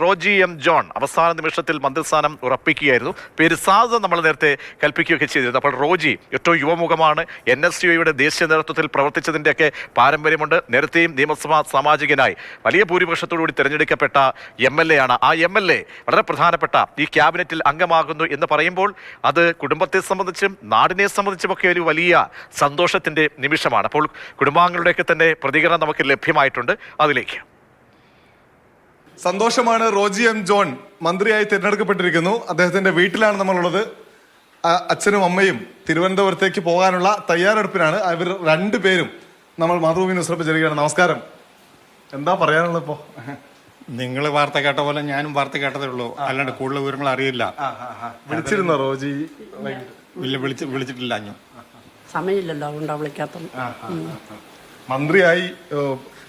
Roji M John അവസാന നിമിഷത്തിൽ മന്ത്രിസ്ഥാനം ഉറപ്പിക്കുകയായിരുന്നു. പേര് സാധ നമ്മൾ നേരത്തെ കൽപ്പിക്കുകയൊക്കെ ചെയ്തിരുന്നു. അപ്പോൾ റോജി ഏറ്റവും യുവമുഖമാണ്. NSUയുടെ ദേശീയ നേതൃത്വത്തിൽ പ്രവർത്തിച്ചതിൻ്റെയൊക്കെ പാരമ്പര്യമുണ്ട്. നേരത്തെയും നിയമസഭാ സാമാജികനായി വലിയ ഭൂരിപക്ഷത്തോടുകൂടി തിരഞ്ഞെടുക്കപ്പെട്ട MLA ആണ്. ആ MLA വളരെ പ്രധാനപ്പെട്ട ഈ ക്യാബിനറ്റിൽ അംഗമാകുന്നു എന്ന് പറയുമ്പോൾ അത് കുടുംബത്തെ സംബന്ധിച്ചും നാടിനെ സംബന്ധിച്ചുമൊക്കെ ഒരു വലിയ സന്തോഷത്തിൻ്റെ നിമിഷമാണ്. അപ്പോൾ കുടുംബാംഗങ്ങളുടെയൊക്കെ തന്നെ പ്രതികരണം നമുക്ക് ലഭ്യമായിട്ടുണ്ട്. അതിലേക്ക് സന്തോഷമാണ്. റോജി എം ജോൺ മന്ത്രിയായി തിരഞ്ഞെടുക്കപ്പെട്ടിരിക്കുന്നു. അദ്ദേഹത്തിന്റെ വീട്ടിലാണ് നമ്മളുള്ളത്. അച്ഛനും അമ്മയും തിരുവനന്തപുരത്തേക്ക് പോകാനുള്ള തയ്യാറെടുപ്പിനാണ്. ഇവർ രണ്ടുപേരും നമ്മൾ മാതൃഭൂമി ന്യൂസിലൊപ്പം ചേരുകയാണ്. നമസ്കാരം. എന്താ പറയാനുള്ളത് ഇപ്പോ? നിങ്ങൾ വാർത്ത കേട്ട പോലെ ഞാനും വാർത്ത കേട്ടതേ ഉള്ളൂ, അല്ലാണ്ട് കൂടുതൽ വിവരങ്ങൾ അറിയില്ല. വിളിച്ചിരുന്നോ റോജി? വിളിച്ചിട്ടില്ല. ഞാൻ സമയമില്ലല്ലോ, അതുകൊണ്ടാ വിളിക്കാത്ത. മന്ത്രിയായി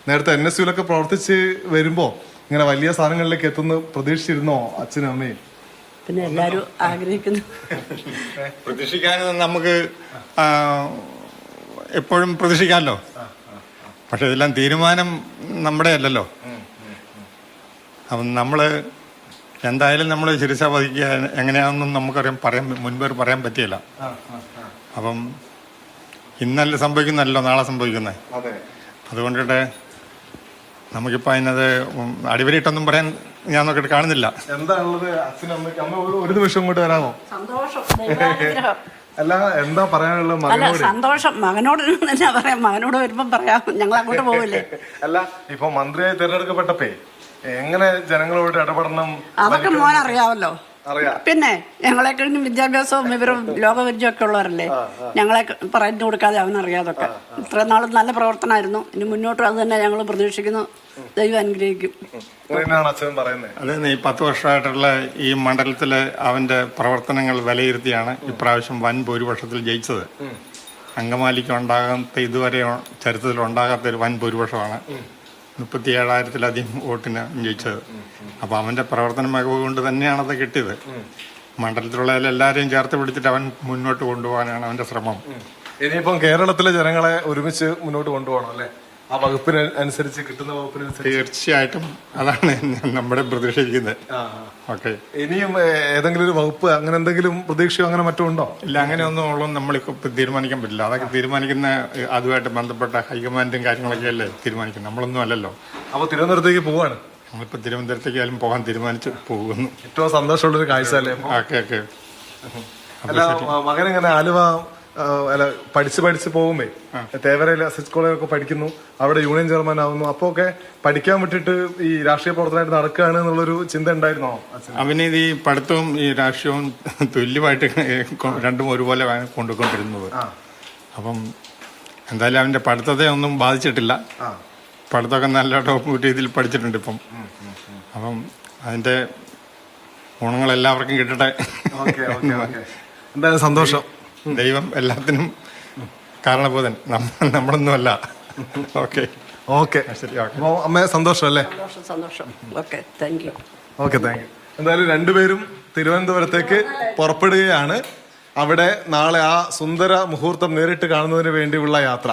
നേരത്തെ NSUലൊക്കെ പ്രവർത്തിച്ച് വരുമ്പോ ഇങ്ങനെ വലിയ സ്ഥാനങ്ങളിലേക്ക് എത്തുന്ന പ്രതീക്ഷിച്ചിരുന്നോ അച്ഛനും അമ്മയും? പിന്നെ എല്ലാരും ആഗ്രഹിക്കുന്നു. പ്രതീക്ഷിക്കാൻ നമുക്ക് എപ്പോഴും പ്രതീക്ഷിക്കാമല്ലോ. പക്ഷെ ഇതെല്ലാം തീരുമാനം നമ്മുടെ അല്ലല്ലോ. അപ്പം നമ്മള് എന്തായാലും നമ്മൾ ശിരസ വഹിക്കുക എങ്ങനെയാണെന്നും നമുക്കറിയാൻ മുൻപേ പറയാൻ പറ്റിയില്ല. അപ്പം ഇന്നല്ല സംഭവിക്കുന്നല്ലോ നാളെ സംഭവിക്കുന്നത്. അതുകൊണ്ടിട്ട് നമുക്കിപ്പോ അതിനത് അടിവരിയിട്ടൊന്നും പറയാൻ ഞാൻ നോക്കിയിട്ട് കാണുന്നില്ല. എന്താണുള്ളത് അച്ഛനും അമ്മയ്ക്ക്? അമ്മ ഒരു നിമിഷം ഇങ്ങോട്ട് വരാമോ? സന്തോഷം. അല്ല, എന്താ പറയാനുള്ളത്? അല്ല, സന്തോഷം. മകനോട് തന്നെ പറയാം, മകനോട് വരുമ്പം പറയാം. ഞങ്ങൾ അങ്ങോട്ട് പോവില്ലേ? അല്ല, ഇപ്പൊ മന്ത്രിയായി തിരഞ്ഞെടുക്കപ്പെട്ടപ്പോ എങ്ങനെ ജനങ്ങളോട് ഇടപെടണം അതൊക്കെ മോൻ അറിയാമല്ലോ. അറിയാം. പിന്നെ ഞങ്ങളെ കഴിഞ്ഞും വിദ്യാഭ്യാസവും ഇവരും ലോകപരിചയമൊക്കെ ഉള്ളവരല്ലേ. ഞങ്ങളെ പറഞ്ഞു കൊടുക്കാതെ അവനറിയാതൊക്കെ. ഇത്രയും നാളും നല്ല പ്രവർത്തനമായിരുന്നു. ഇനി മുന്നോട്ടും അത് തന്നെ ഞങ്ങൾ പ്രതീക്ഷിക്കുന്നു. ദൈവം അനുഗ്രഹിക്കും. അതെ, ഈ 10 വർഷമായിട്ടുള്ള ഈ മണ്ഡലത്തില് അവന്റെ പ്രവർത്തനങ്ങൾ വിലയിരുത്തിയാണ് ഇപ്രാവശ്യം വൻ ഭൂരിപക്ഷത്തിൽ ജയിച്ചത്. അങ്കമാലിക്ക് ഉണ്ടാകാത്ത, ഇതുവരെ ചരിത്രത്തിൽ ഉണ്ടാകാത്ത ഒരു വൻ ഭൂരിപക്ഷമാണ്. 37,000-ലധികം വോട്ടിന് ജയിച്ചത്. അപ്പൊ അവന്റെ പ്രവർത്തന മികവ് കൊണ്ട് തന്നെയാണ് അത് കിട്ടിയത്. മണ്ഡലത്തിലുള്ള എല്ലാവരെയും ചേർത്ത് പിടിച്ചിട്ട് അവൻ മുന്നോട്ട് കൊണ്ടുപോകാനാണ് അവന്റെ ശ്രമം. ഇനിയിപ്പം കേരളത്തിലെ ജനങ്ങളെ ഒരുമിച്ച് മുന്നോട്ട് കൊണ്ടുപോകണം അല്ലേ? ആ വകുപ്പിന് അനുസരിച്ച്, കിട്ടുന്ന വകുപ്പിനനുസരിച്ച്. തീർച്ചയായിട്ടും അതാണ് നമ്മുടെ പ്രതീക്ഷിക്കുന്നത്. ഓക്കെ, ഇനിയും ഏതെങ്കിലും ഒരു വകുപ്പ് അങ്ങനെ എന്തെങ്കിലും പ്രതീക്ഷയോ അങ്ങനെ മറ്റോ ഉണ്ടോ? ഇല്ല, അങ്ങനെയൊന്നും ഉള്ളൂ നമ്മളിപ്പോ തീരുമാനിക്കാൻ പറ്റില്ല. അതൊക്കെ തീരുമാനിക്കുന്ന അതുമായിട്ട് ബന്ധപ്പെട്ട ഹൈക്കമാൻഡും കാര്യങ്ങളൊക്കെ അല്ലേ തീരുമാനിക്കുന്നത്, നമ്മളൊന്നും അല്ലല്ലോ. അപ്പൊ തിരുവനന്തപുരത്തേക്ക് പോവാണ്. നമ്മളിപ്പോ തിരുവനന്തപുരത്തേക്കായാലും പോകാൻ തീരുമാനിച്ച് പോകുന്നു. ഏറ്റവും സന്തോഷമുള്ളൊരു കാഴ്ച അല്ലേ? ഓക്കെ. അല്ല, മകനിങ്ങനെ ആലുവ പഠിച്ച് പോകുമ്പേ തേവരയിലെ അസിസ്റ്റ് കോളേജൊക്കെ പഠിക്കുന്നു, അവിടെ യൂണിയൻ ചെയർമാൻ ആവുന്നു. അപ്പൊ ഒക്കെ പഠിക്കാൻ വിട്ടിട്ട് ഈ രാഷ്ട്രീയ പ്രവർത്തനമായിട്ട് നടക്കുകയാണ് എന്നുള്ളൊരു ചിന്ത ഉണ്ടായിരുന്നോ? അവന് ഈ പഠിത്തവും ഈ രാഷ്ട്രീയവും തുല്യമായിട്ട് രണ്ടും ഒരുപോലെ കൊണ്ടുകൊണ്ടിരുന്നത്. അപ്പം എന്തായാലും അവന്റെ പഠിത്തത്തെ ഒന്നും ബാധിച്ചിട്ടില്ല. പഠിത്തമൊക്കെ നല്ല ടോപ്പ് രീതിയിൽ പഠിച്ചിട്ടുണ്ട് ഇപ്പം. അപ്പം അതിന്റെ ഗുണങ്ങൾ എല്ലാവർക്കും കിട്ടട്ടെ. എന്തായാലും സന്തോഷം. ദൈവം എല്ലാത്തിനും കാരണബോധൻ, നമ്മളൊന്നും അല്ല. ഓക്കെ. ശരി. അമ്മ സന്തോഷം അല്ലേ? സന്തോഷം. Okay, thank you. എന്തായാലും രണ്ടുപേരും തിരുവനന്തപുരത്തേക്ക് പുറപ്പെടുകയാണ്. അവിടെ നാളെ ആ സുന്ദര മുഹൂർത്തം നേരിട്ട് കാണുന്നതിന് വേണ്ടിയുള്ള യാത്ര.